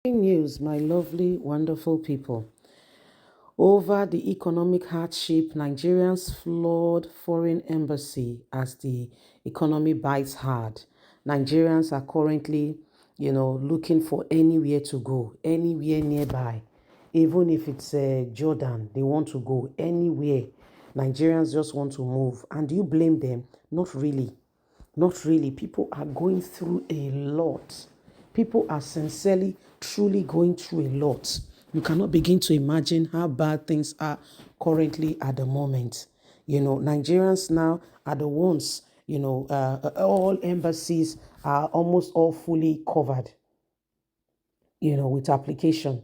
News, my lovely, wonderful people. Over the economic hardship, Nigerians flood foreign embassy as the economy bites hard. Nigerians are currently, looking for anywhere to go, anywhere nearby. Even if it's Jordan, they want to go anywhere. Nigerians just want to move. And do you blame them? Not really. Not really. People are going through a lot. People are sincerely, truly going through a lot. You cannot begin to imagine how bad things are currently at the moment. Nigerians now are the ones, all embassies are almost all fully covered, with application.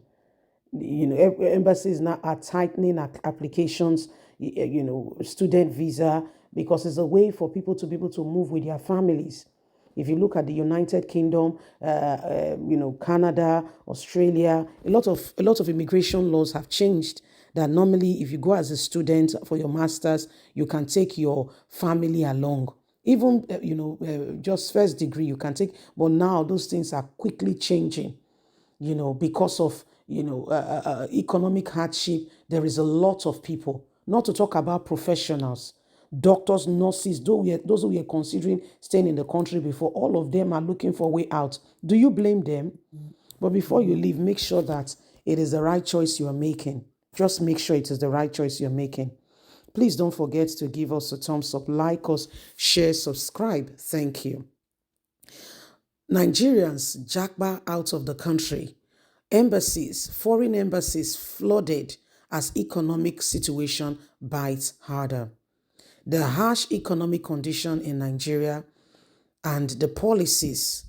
Embassies now are tightening applications, student visa, because it's a way for people to be able to move with their families. If you look at the United Kingdom, Canada, Australia, a lot of immigration laws have changed. That normally, if you go as a student for your masters, you can take your family along. Even just first degree, you can take. But now those things are quickly changing, because of, economic hardship. There is a lot of people, not to talk about professionals, doctors, nurses, those who were considering staying in the country before, all of them are looking for a way out. Do you blame them? But before you leave, make sure that it is the right choice you are making. Just make sure it is the right choice you're making. Please don't forget to give us a thumbs up, like us, share, subscribe. Thank you. Nigerians Japa out of the country. Embassies, foreign embassies flooded as economic situation bites harder. The harsh economic condition in Nigeria and the policies,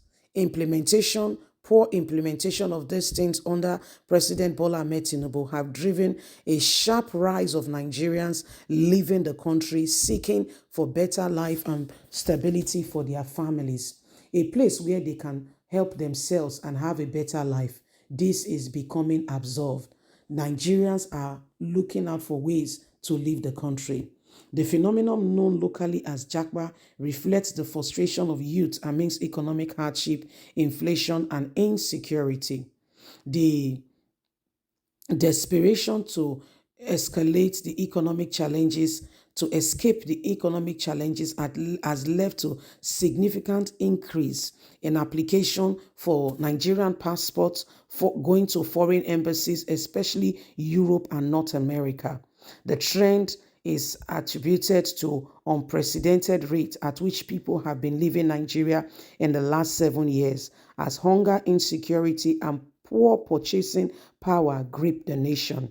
poor implementation of these things under President Bola Ahmed Tinubu have driven a sharp rise of Nigerians leaving the country, seeking for better life and stability for their families, a place where they can help themselves and have a better life. This is becoming absorbed. Nigerians are looking out for ways to leave the country. The phenomenon known locally as Japa reflects the frustration of youth amidst economic hardship, inflation, and insecurity. The desperation to escalate the economic challenges, to escape the economic challenges, has led to significant increase in application for Nigerian passports for going to foreign embassies, especially Europe and North America. The trend is attributed to unprecedented rate at which people have been leaving Nigeria in the last 7 years, as hunger, insecurity, and poor purchasing power grip the nation.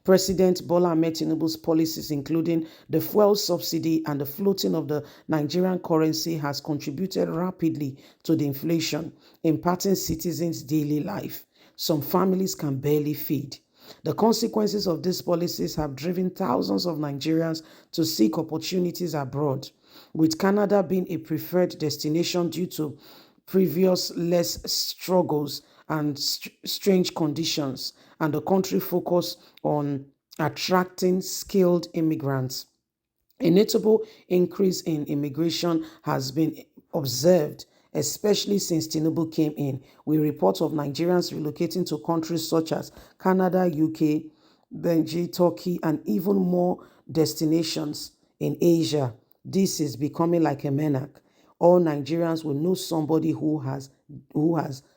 President Bola Ahmed Tinubu's policies, including the fuel subsidy and the floating of the Nigerian currency, has contributed rapidly to the inflation impacting citizens' daily life. Some families can barely feed. The consequences of these policies have driven thousands of Nigerians to seek opportunities abroad, with Canada being a preferred destination due to previous less struggles and strange conditions, and the country focus on attracting skilled immigrants. A notable increase in immigration has been observed, especially since Tinubu came in, with reports of Nigerians relocating to countries such as Canada, UK, Benji, Turkey, and even more destinations in Asia. This is becoming like a menace. All Nigerians will know somebody who has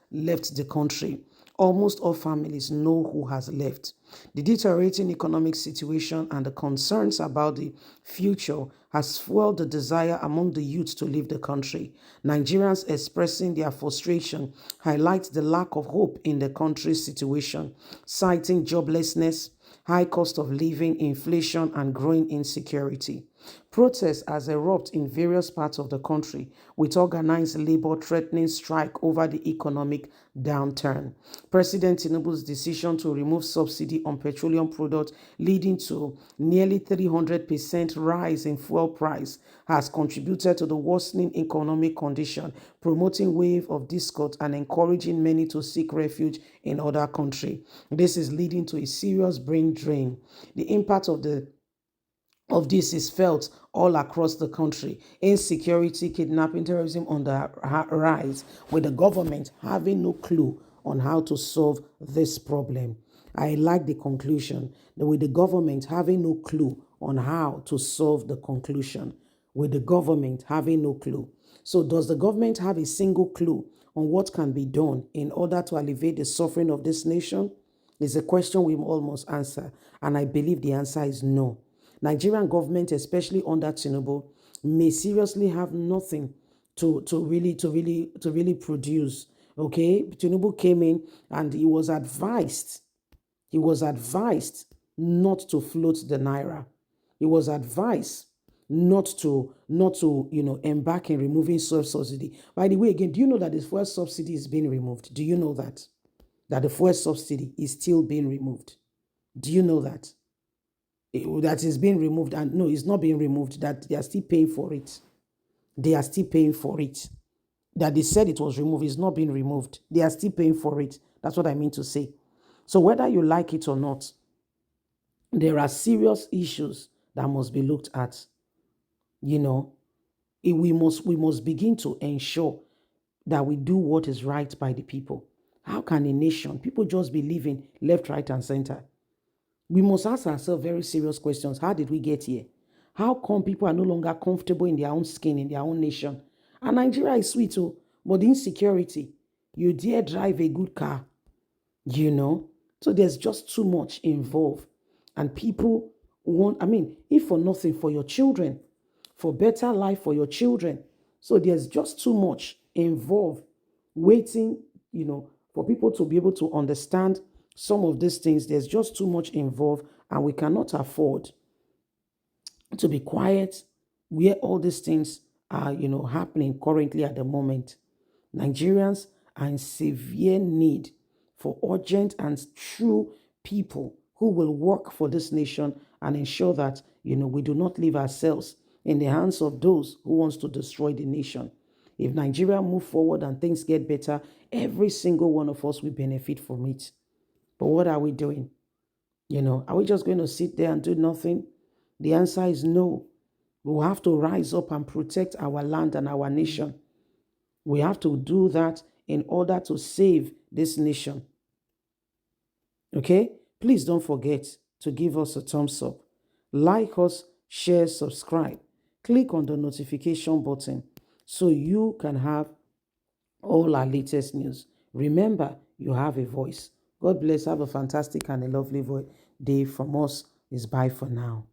left the country. Almost all families know who has left. The deteriorating economic situation and the concerns about the future has fueled the desire among the youth to leave the country. Nigerians expressing their frustration highlight the lack of hope in the country's situation, citing joblessness, high cost of living, inflation, and growing insecurity. Protests has erupted in various parts of the country, with organized labor threatening strike over the economic downturn. President Tinubu's decision to remove subsidy on petroleum products, leading to nearly 300% rise in fuel price, has contributed to the worsening economic condition, promoting wave of discord and encouraging many to seek refuge in other countries. This is leading to a serious brain drain. The impact of this is felt all across the country. Insecurity, kidnapping, terrorism on the rise, with the government having no clue on how to solve this problem. I like the conclusion that with the government having no clue on how to solve the conclusion, with the government having no clue. So, does the government have a single clue on what can be done in order to alleviate the suffering of this nation? Is a question we all must answer, and I believe the answer is no. Nigerian government, especially under Tinubu, may seriously have nothing to really produce. Okay, Tinubu came in and he was advised not to float the naira. He was advised not to embark in removing subsidy. By the way, again, do you know that the fuel subsidy is being removed? Do you know that the fuel subsidy is still being removed? Do you know that? That is being removed, and no, it's not being removed, that they are still paying for it. They are still paying for it. That they said it was removed is not being removed. They are still paying for it. That's what I mean to say. So whether you like it or not, there are serious issues that must be looked at. You know, we must begin to ensure that we do what is right by the people. How can a nation, people just be living left, right, and center? We must ask ourselves very serious questions. How did we get here? How come people are no longer comfortable in their own skin, in their own nation? And Nigeria is sweet, oh, but the insecurity, you dare drive a good car, you know? So there's just too much involved. And people want, if for nothing, for your children, for better life for your children. So there's just too much involved waiting, for people to be able to understand some of these things. There's just too much involved, and we cannot afford to be quiet where all these things are, happening currently at the moment. Nigerians are in severe need for urgent and true people who will work for this nation and ensure that, we do not leave ourselves in the hands of those who wants to destroy the nation. If Nigeria move forward and things get better, every single one of us will benefit from it. But what are we doing? Are we just going to sit there and do nothing? The answer is no. We will have to rise up and protect our land and our nation. We have to do that in order to save this nation. Okay? Please don't forget to give us a thumbs up. Like us, share, subscribe. Click on the notification button so you can have all our latest news. Remember, you have a voice. God bless. Have a fantastic and a lovely day from us. Is bye for now.